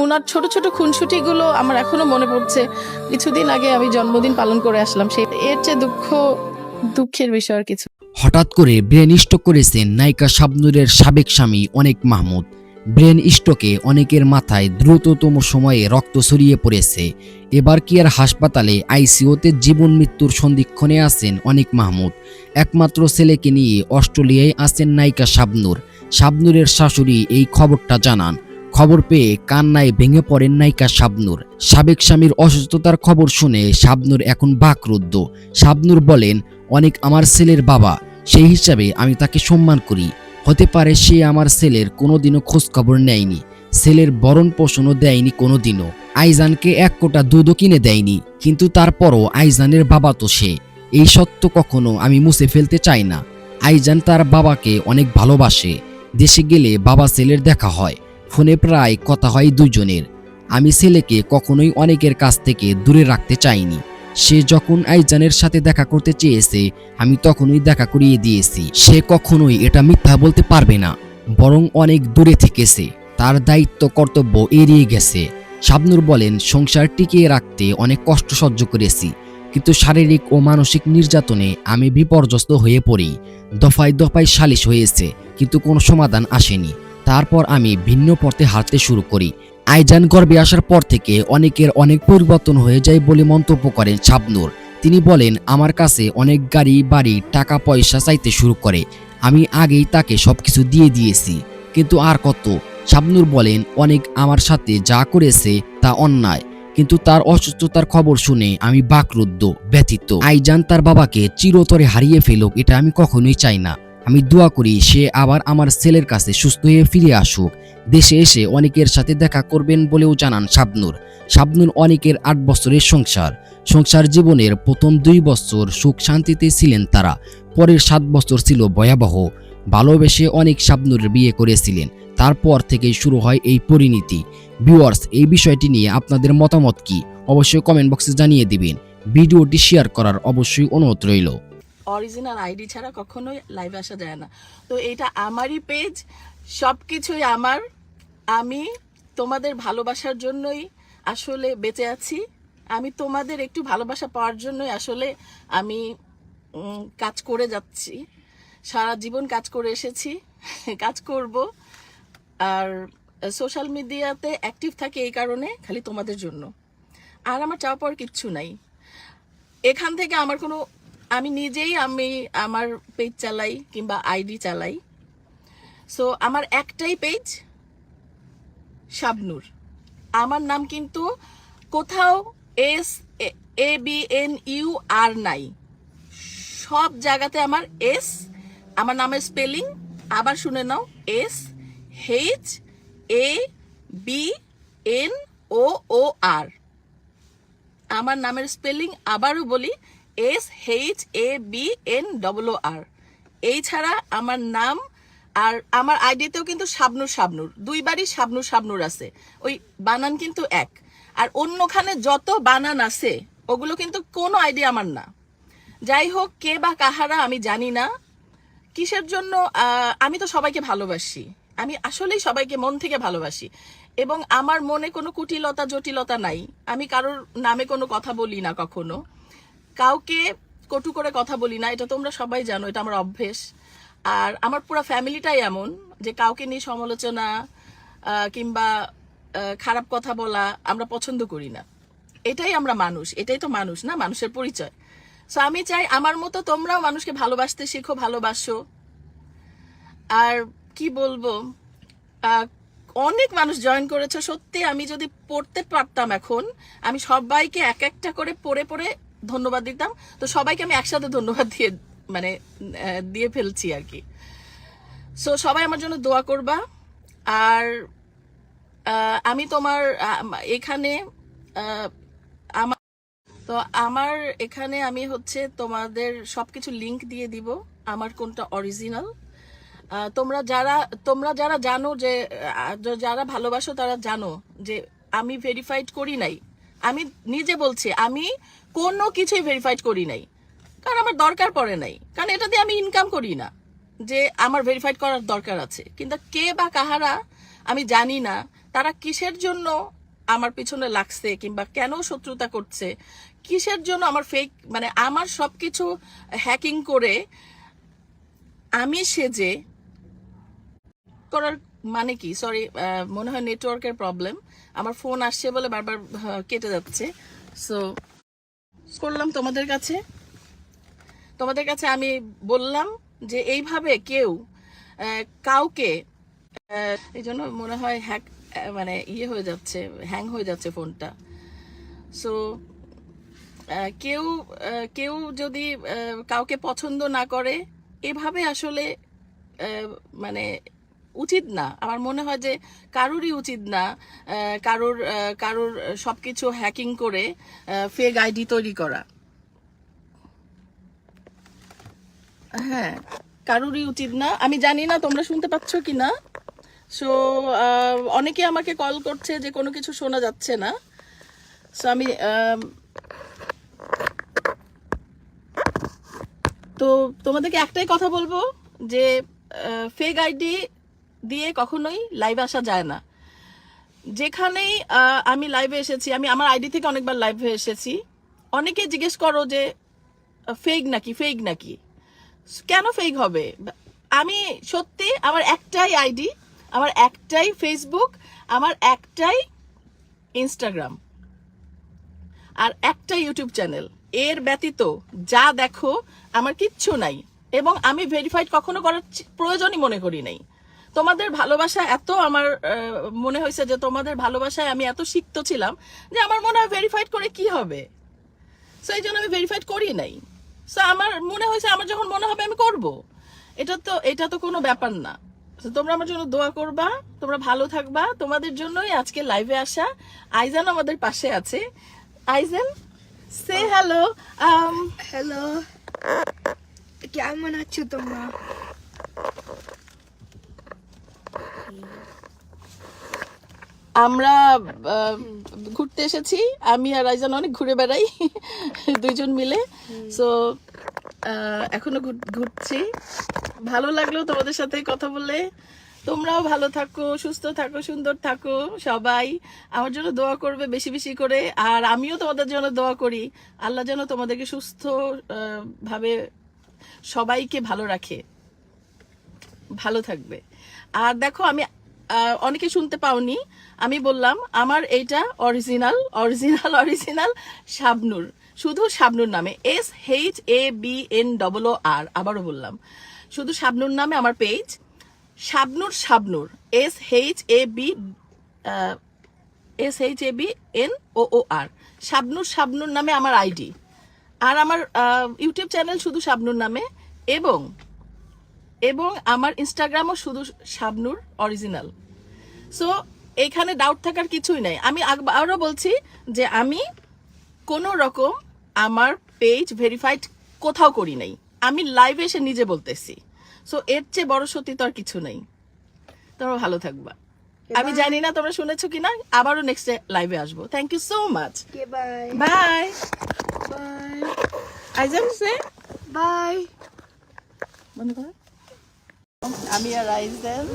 ওনার ছোট ছোট খুনসুটিগুলো আমার এখনো মনে পড়ছে। কিছুদিন আগে আমি জন্মদিন পালন করে আসলাম, সেই এর চেয়ে দুঃখের বিষয় আর কিছু। হঠাৎ করে ব্রেন স্ট্রোক করেছেন নায়িকা শাবনূরের সাবেক স্বামী অনেক মাহমুদ। ব্রেন স্ট্রোকে অনেকের মাথায় দ্রুততম সময়ে রক্ত ছড়িয়ে পড়েছে। এবার কি আর হাসপাতালে আইসিইউতে জীবন মৃত্যুর সন্ধিক্ষণে আছেন অনেক মাহমুদ। একমাত্র ছেলেকে নিয়ে অস্ট্রেলিয়ায় আছেন নায়িকা শাবনূর। শাবনূরের শাশুড়ি এই খবরটা জানান। খবর পেয়ে কান্নায় ভেঙে পড়েন নায়িকা শাবনূর। সাবেক স্বামীর অসুস্থতার খবর শুনে শাবনূর এখন বাকরুদ্ধ। শাবনূর বলেন, অনেক আমার ছেলের বাবা, সেই হিসাবে আমি তাকে সম্মান করি। হতে পারে সে আমার ছেলের কোনোদিনও খোঁজ খবর নেয়নি, ছেলের ভরণ পোষণও দেয়নি কোনোদিনও, আইজানকে এক কোটা দুধও কিনে দেয়নি, কিন্তু তারপরও আইজানের বাবা তো সে। এই সত্য কখনো আমি মুছে ফেলতে চাই না। আইজান তার বাবাকে অনেক ভালোবাসে। দেশে গেলে বাবা ছেলের দেখা হয়, ফোনে প্রায় কথা হয় দুজনের। আমি ছেলেকে কখনোই অনেকের কাছ থেকে দূরে রাখতে চাইনি। সে যখন আইজানের সাথে দেখা করতে চেয়েছে আমি তখনই দেখা করিয়ে দিয়েছি। সে কখনোই এটা মিথ্যা বলতে পারবে না, বরং অনেক দূরে থেকেছে, তার দায়িত্ব কর্তব্য এড়িয়ে গেছে। শাবনূর বলেন, সংসার টিকিয়ে রাখতে অনেক কষ্ট সহ্য করেছি, কিন্তু শারীরিক ও মানসিক নির্যাতনে আমি বিপর্যস্ত হয়ে পড়ি। দফায় দফায় সালিশ হয়েছে, কিন্তু কোনো সমাধান আসেনি। তারপর আমি ভিন্ন পথে হাঁটতে শুরু করি। আইজান গর্ভে আসার পর থেকে অনেকের অনেক পরিবর্তন হয়ে যায় বলে মন্তব্য করেন শাবনূর। তিনি বলেন, আমার কাছে অনেক গাড়ি বাড়ি টাকা পয়সা চাইতে শুরু করে। আমি আগেই তাকে সবকিছু দিয়ে দিয়েছি, কিন্তু আর কত। শাবনূর বলেন, অনেক আমার সাথে যা করেছে তা অন্যায়, কিন্তু তার অসুস্থতার খবর শুনে আমি বাকরুদ্ধ, ব্যথিত। আইজান তার বাবাকে চিরতরে হারিয়ে ফেলুক, এটা আমি কখনোই চাই না। আমি দোয়া করি সে আবার আমার ছেলের কাছে সুস্থ হয়ে ফিরে আসুক। দেশে এসে অনেকের সাথে দেখা করবেন বলেও জানান শাবনূর। শাবনূর অনেকের 8 বছরের সংসার জীবনের প্রথম 2 বছর সুখ শান্তিতে ছিলেন তারা। পরের 7 বছর ছিল ভয়াবহ। ভালোবেসে অনেক শাবনূরের বিয়ে করেছিলেন, তারপর থেকেই শুরু হয় এই পরিণতি। ভিউয়ার্স, এই বিষয়টি নিয়ে আপনাদের মতামত কি অবশ্যই কমেন্ট বক্সে জানিয়ে দিবেন। ভিডিওটি শেয়ার করার অবশ্যই অনুরোধ রইল। অরিজিনাল আইডি ছাড়া কখনোই লাইভে আসা যায় না। তো এটা আমারই পেজ, সবকিছুই আমার। আমি তোমাদের ভালোবাসার জন্যই আসলে বেঁচে আছি। আমি তোমাদের একটু ভালোবাসা পাওয়ার জন্যই আসলে আমি কাজ করে যাচ্ছি। সারা জীবন কাজ করে এসেছি, কাজ করব। আর সোশ্যাল মিডিয়াতে অ্যাক্টিভ থাকি এই কারণে, খালি তোমাদের জন্য। আর আমার চাওয়া পাওয়ার কিচ্ছু নাই এখান থেকে। আমি নিজেই আমার পেজ চালাই কিংবা আইডি চালাই। সো আমার একটাই পেজ, শাবনূর। আমার নাম কিন্তু কোথাও SABNUR নাই, সব জায়গাতে আমার এস। আমার নামের স্পেলিং আবার শুনে নাও, SHABNOOR। আমার নামের স্পেলিং আবারও বলি, SHABNOOR। এই ছাড়া আমার নাম আর আমার আইডিতেও কিন্তু শাবনূর 2 বারই শাবনূর আছে, ওই বানান কিন্তু এক। আর অন্যখানে যত বানান আছে ওগুলো কিন্তু কোনো আইডি আমার না। যাই হোক, কে বা কাহারা আমি জানি না, কিসের জন্য। আমি তো সবাইকে ভালোবাসি, আমি আসলেই সবাইকে মন থেকে ভালোবাসি, এবং আমার মনে কোনো কুটিলতা জটিলতা নাই। আমি কারোর নামে কোনো কথা বলি না, কখনো কাউকে কটু করে কথা বলি না, এটা তোমরা সবাই জানো, এটা আমার অভ্যেস। আর আমার পুরো ফ্যামিলিটাই এমন যে কাউকে নিয়ে সমালোচনা কিংবা খারাপ কথা বলা আমরা পছন্দ করি না। এটাই আমরা মানুষ, এটাই তো মানুষ না, মানুষের পরিচয়। সো আমি চাই আমার মতো তোমরাও মানুষকে ভালোবাসতে শেখো, ভালোবাসো। আর কি বলবো, অনেক মানুষ জয়েন করেছে। সত্যি আমি যদি পড়তে পারতাম এখন, আমি সবাইকে এক একটা করে পড়ে ধন্যবাদ দিতাম। তো সবাইকে আমি একসাথে ধন্যবাদ দিয়ে ফেলছি আর কি। সো সবাই আমার জন্য দোয়া করবা। আর আমি তোমার এখানে আমার এখানে আমি তোমাদের সবকিছু লিংক দিয়ে দিব, আমার কোনটা অরিজিনাল। তোমরা যারা জানো, যে যারা ভালোবাসো তারা জানো যে আমি ভেরিফাইড করি নাই। আমি নিজে বলছি, আমি কোনো কিছুই ভেরিফাইড করি নাই, কারণ আমার দরকার পড়ে নাই, কারণ এটা দিয়ে আমি ইনকাম করি না যে আমার ভেরিফাইড করার দরকার আছে। কিন্তু কে বা কাহারা আমি জানি না, তারা কিসের জন্য আমার পিছনে লাগছে কিংবা কেন শত্রুতা করছে, কিসের জন্য আমার ফেক মানে আমার সবকিছু হ্যাকিং করে আমি সেজে করার মানে কি, সরি মনে হয় নেটওয়ার্কের প্রবলেম, আমার ফোন আসছে বলে বারবার কেটে যাচ্ছে। সো করলাম তোমাদের কাছে আমি বললাম যে এইভাবে কেউ কাউকে এই জন্য মনে হয় হ্যাক মানে ইয়ে হয়ে যাচ্ছে, হ্যাং হয়ে যাচ্ছে ফোনটা। সো কেউ কেউ যদি কাউকে পছন্দ না করে এভাবে আসলে মানে উচিত না, আমার মনে হয় যে কারোরই উচিত না কারোর সবকিছু হ্যাকিং করে ফেক আইডি তৈরি করা। হ্যাঁ, কারোরই উচিত না। আমি জানি না তোমরা শুনতে পাচ্ছ কি না। সো অনেকে আমাকে কল করছে যে কোনো কিছু শোনা যাচ্ছে না। সো আমি তো তোমাদেরকে একটাই কথা বলবো যে ফেক আইডি দিয়ে কখনোই লাইভে আসা যায় না। যেখানেই আমি লাইভে এসেছি, আমি আমার আইডি থেকে অনেকবার লাইভে এসেছি, অনেকে জিজ্ঞেস করো যে ফেক নাকি, কেন ফেক হবে? আমি সত্যি আমার একটাই আইডি, আমার একটাই ফেসবুক, আমার একটাই ইনস্টাগ্রাম আর একটা ইউটিউব চ্যানেল। এর ব্যতীত যা দেখো আমার কিচ্ছু নাই, এবং আমি ভেরিফাইড কখনো করার প্রয়োজনই মনে করি নাই। তোমাদের ভালোবাসা এত আমার মনে হয়েছে যে তোমাদের ভালোবাসায় আমি এত সিক্ত ছিলাম যে আমার মনে হয় ভেরিফাইড করে কি হবে, সো এই জন্য আমি ভেরিফাইড করি নাই। সো আমার মনে হয়েছে আমার যখন মনে হবে আমি করব, এটা তো কোনো ব্যাপার না। তোমরা আমার জন্য দোয়া করবা, তোমরা ভালো থাকবা, তোমাদের জন্যই আজকে লাইভে আসা। আইজান আমাদের পাশে আছে। আইজান, সে হ্যালো। হ্যালো, কেমন আছো তোমরা? আমরা ঘুরতে এসেছি, আমি আর আইজান অনেক ঘুরে বেড়াই দুইজন মিলে। সো এখনো ঘুরছি। ভালো লাগলো তোমাদের সাথে কথা বলে। তোমরাও ভালো থাকো, সুস্থ থাকো, সুন্দর থাকো সবাই। আমার জন্য দোয়া করবে বেশি বেশি করে, আর আমিও তোমাদের জন্য দোয়া করি আল্লাহ যেন তোমাদেরকে সুস্থ ভাবে সবাইকে ভালো রাখে, ভালো থাকবে। আর দেখো আমি অনেকে শুনতে পাওনি, আমি বললাম আমার এইটা অরিজিনাল শাবনূর, শুধু শাবনূর নামে, SHABNOR। আবারও বললাম, শুধু শাবনূর নামে আমার পেজ, শাবনূর SHABNOOR, শাবনূর নামে আমার আইডি। আর আমার ইউটিউব চ্যানেল শুধু শাবনূর নামে, এবং আমার ইনস্টাগ্রামও শুধু শাবনূর অরিজিনাল। সো এখানে ডাউট থাকার কিছুই নাই। আমি আরও বলছি যে আমি কোনো রকম আমার পেজ ভেরিফাইড কোথাও করি নাই, আমি লাইভে এসে নিজে বলতেছি। সো এর চেয়ে বড় সত্যি তো আর কিছু নাই। তোমরা ভালো থাকবা। আমি জানি না তোমরা শুনেছো কিনা, আবারও নেক্সট লাইভে আসবো। Thank you so much. Bye bye bye আইজান, সে বাই। বন্ধ করো। আমি আর আইজান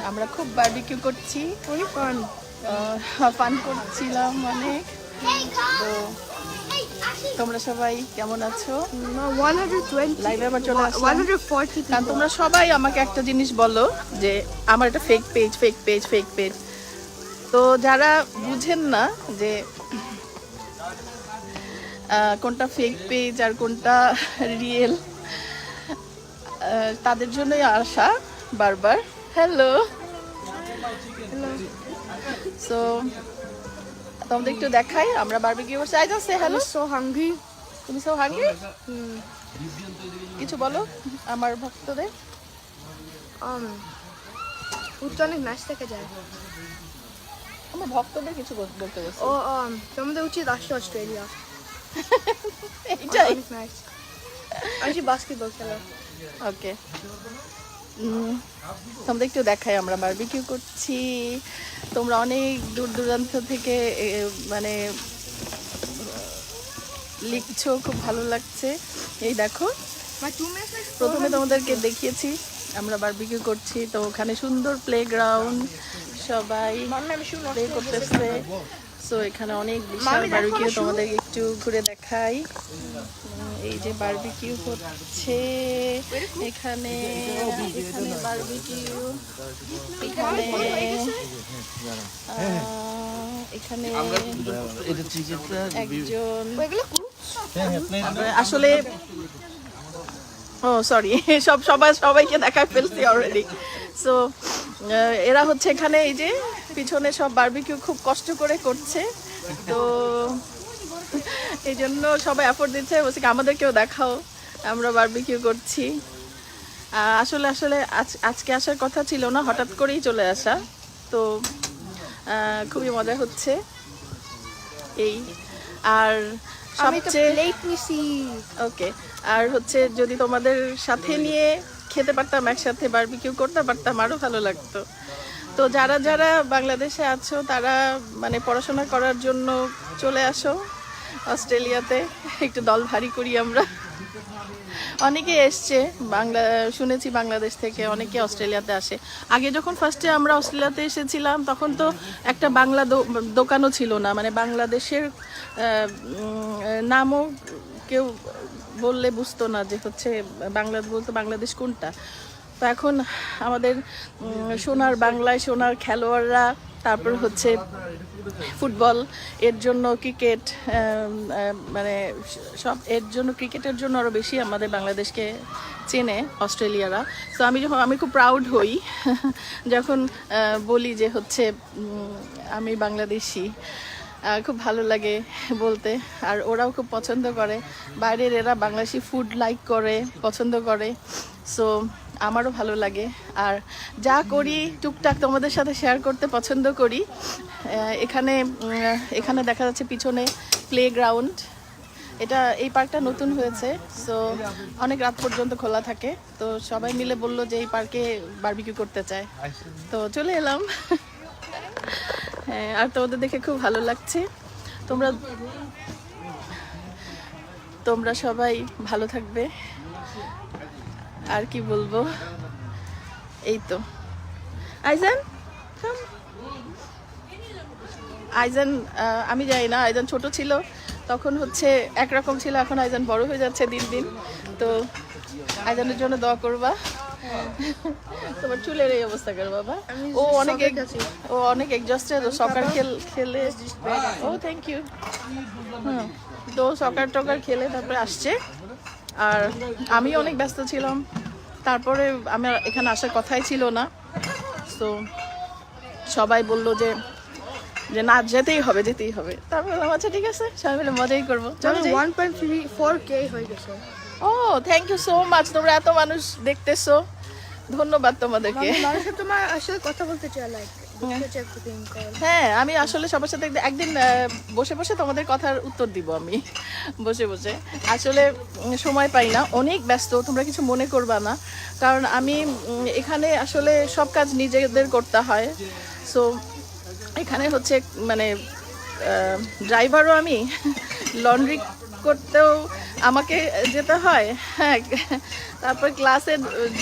আমরা খুব বারবিকিউ করছি, অনেক ফান। ফান করছিলাম অনেক। তো তোমরা সবাই কেমন আছো? 120 লাইভে আবার চলে আসলাম। 140 কারণ তোমরা সবাই আমাকে একটা জিনিস বলো যে আমার এটা ফেক পেজ। তো যারা বুঝেন না যে কোনটা ফেক পেজ আর কোনটা রিয়েল, তাদের জন্যই আসা বারবার। হ্যালো, সো তোমাদের একটু দেখাই আমরা বারবিকিউ করছি। I just say hello. so hungry. তুমি সো হাঙ্গরি, কিছু বলো আমার ভক্তদের। ফুড অনেক নাচ থেকে যায়। আমার ভক্তদের কিছু বলতে বলছি। ও তোমাদের উচিত আসতে অস্ট্রেলিয়া, এটাই। অনেক নাইস। আমি বাস্কেটবল খেলা। ওকে, তোমাদের একটু দেখাই আমরা বারবিকিউ করছি। তোমরা অনেক দূর দূরান্ত থেকে মানে লিখছো, খুব ভালো লাগছে। এই দেখো, প্রথমে তোমাদেরকে দেখিয়েছি আমরা বারবিকিউ করছি, তো ওখানে সুন্দর প্লেগ্রাউন্ড, সবাই প্লে করতেছে। সো এখানে অনেক বিশাল বারবিকিউ, তোমাদের একটু ঘুরে দেখাই। এই যে বারবিকিউ হচ্ছে এখানে, এখানে বারবিকিউ, এখানে এখানে একজন আসলে, ও সরি, সবাইকে দেখায় ফেলছি অলরেডি। সো এরা হচ্ছে এখানে, এই যে পিছনে সব বারবিকিউ খুব কষ্ট করে করছে, তো এই জন্য সবাই এফোর্ট দিচ্ছে, বলছে কি আমাদেরকেও দেখাও, আমরা বারবিকিউ করছি। আসলে আজকে আসার কথা ছিল না, হঠাৎ করেই চলে আসা, তো খুবই মজা হচ্ছে এই। আর সবচেয়ে ওকে, আর হচ্ছে যদি তোমাদের সাথে নিয়ে খেতে পারতাম, একসাথে বারবিকিউ করতে পারতাম, আরো ভালো লাগতো। তো যারা যারা বাংলাদেশে আছো তারা মানে পড়াশোনা করার জন্য চলে আসো অস্ট্রেলিয়াতে, একটু দল ভারী করি আমরা। অনেকে এসছে শুনেছি বাংলাদেশ থেকে অনেকে অস্ট্রেলিয়াতে আসে। আগে যখন ফার্স্টে আমরা অস্ট্রেলিয়াতে এসেছিলাম তখন তো একটা বাংলা দোকানও ছিল না, মানে বাংলাদেশের নামও কেউ বললে বুঝতো না যে হচ্ছে বলতো বাংলাদেশ কোনটা। তো এখন আমাদের সোনার বাংলায় সোনার খেলোয়াড়রা, তারপর হচ্ছে ফুটবল, এর জন্য ক্রিকেট, মানে সব এর জন্য, ক্রিকেটের জন্য আরও বেশি আমাদের বাংলাদেশকে চেনে অস্ট্রেলিয়ারা। তো আমি খুব প্রাউড হই যখন বলি যে হচ্ছে আমি বাংলাদেশি, খুব ভালো লাগে বলতে। আর ওরাও খুব পছন্দ করে, বাইরের এরা বাংলাদেশি ফুড লাইক করে, পছন্দ করে। সো আমারও ভালো লাগে, আর যা করি টুকটাক তোমাদের সাথে শেয়ার করতে পছন্দ করি। এখানে দেখা যাচ্ছে পিছনে প্লেগ্রাউন্ড, এই পার্কটা নতুন হয়েছে, সো অনেক রাত পর্যন্ত খোলা থাকে। তো সবাই মিলে বললো যে এই পার্কে বারবিকিউ করতে চায়, তো চলে এলাম। হ্যাঁ, আর তোমাদের দেখে খুব ভালো লাগছে। তোমরা সবাই ভালো থাকবে, আর কি বলবো, এই তো। আইজান আমি জানি না, আইজান ছোট ছিল তখন হচ্ছে একরকম ছিল, এখন আইজান বড় হয়ে যাচ্ছে দিন দিন। তো আইজানের জন্য দোয়া করবা। তোমার চুলের এই অবস্থা কর বাবা, ও অনেক এক্সস্টেড, সকার খেলে, ও থ্যাংক ইউ। তো সকার খেলে তারপরে আসছে, আর আমি অনেক ব্যস্ত ছিলাম, তারপরে আমার এখানে আসার কথাই ছিল না। তো সবাই বললো যে না যেতেই হবে, তারপর বললাম আচ্ছা ঠিক আছে, সবাই মিলে মজাই করবো, চলো। 1.34K হয়ে গেছে। ও থ্যাংক ইউ সো মাচ, তোমরা এত মানুষ দেখতেছো, ধন্যবাদ তোমাদেরকে। তোমার আসলে কথা বলতে চাই, হ্যাঁ, আমি আসলে সবার সাথে একদিন বসে বসে তোমাদের কথার উত্তর দিব, আমি বসে বসে আসলে সময় পাই না, অনেক ব্যস্ত, তোমরা কিছু মনে করবা না, কারণ আমি এখানে আসলে সব কাজ নিজেদের করতে হয়। সো এখানে হচ্ছে মানে ড্রাইভারও আমি, লন্ড্রি করতেও আমাকে যেতে হয়, হ্যাঁ, তারপর ক্লাসে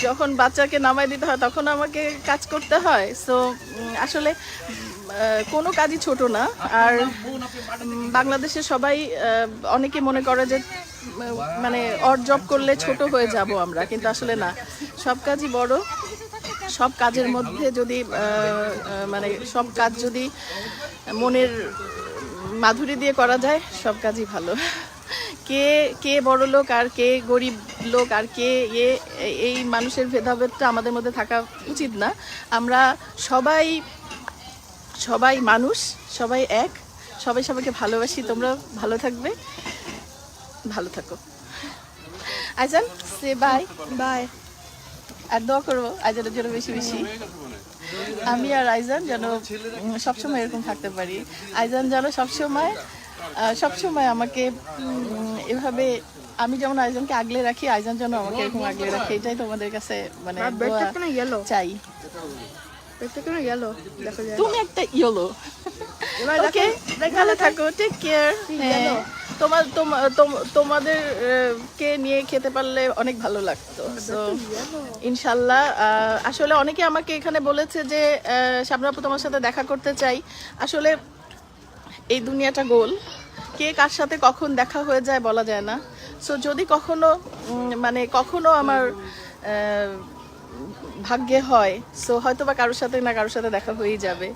যখন বাচ্চাকে নামাই দিতে হয় তখন আমাকে কাজ করতে হয়। সো আসলে কোনো কাজই ছোট না। আর বাংলাদেশে সবাই অনেকে মনে করে যে মানে অড জব করলে ছোট হয়ে যাব আমরা, কিন্তু আসলে না, সব কাজই বড়। সব কাজের মধ্যে যদি মানে সব কাজ যদি মনের মাধুরী দিয়ে করা যায়, সব কাজই ভালো। কে বড় লোক আর কে গরিব লোক আর কে এই মানুষের ভেদাভেদটা আমাদের মধ্যে থাকা উচিত না। আমরা সবাই মানুষ, সবাই এক, সবাইকে ভালোবাসি। তোমরা ভালো থাকবে, ভালো থাকো। আইজান সে বাই, আর দোয়া করবো আইজানের জন্য বেশি বেশি, আমি আর আইজান যেন সবসময় এরকম থাকতে পারি। আইজান যেন সবসময় আমাকে এভাবে, আমি যেমন আইজানকে আগলে রাখি, আইজান যেন আমাকে এরকম আগলে রাখে, এটাই তোমাদের কাছে মানে চাই। তুমি একটা ইয়েলো, ওকে, ভালো থাকো, টেক কেয়ার। তোমাদের কে নিয়ে খেতে পারলে অনেক ভালো লাগতো। সো ইনশাল্লাহ আসলে অনেকে আমাকে এখানে বলেছে যে শাবনূর আপু তোমার সাথে দেখা করতে চাই। আসলে এই দুনিয়াটা গোল, কে কার সাথে কখন দেখা হয়ে যায় বলা যায় না। সো যদি কখনো কখনো আমার ভাগ্যে হয়, সো হয়তো বা কারোর সাথে না কারোর সাথে দেখা হয়েই যাবে।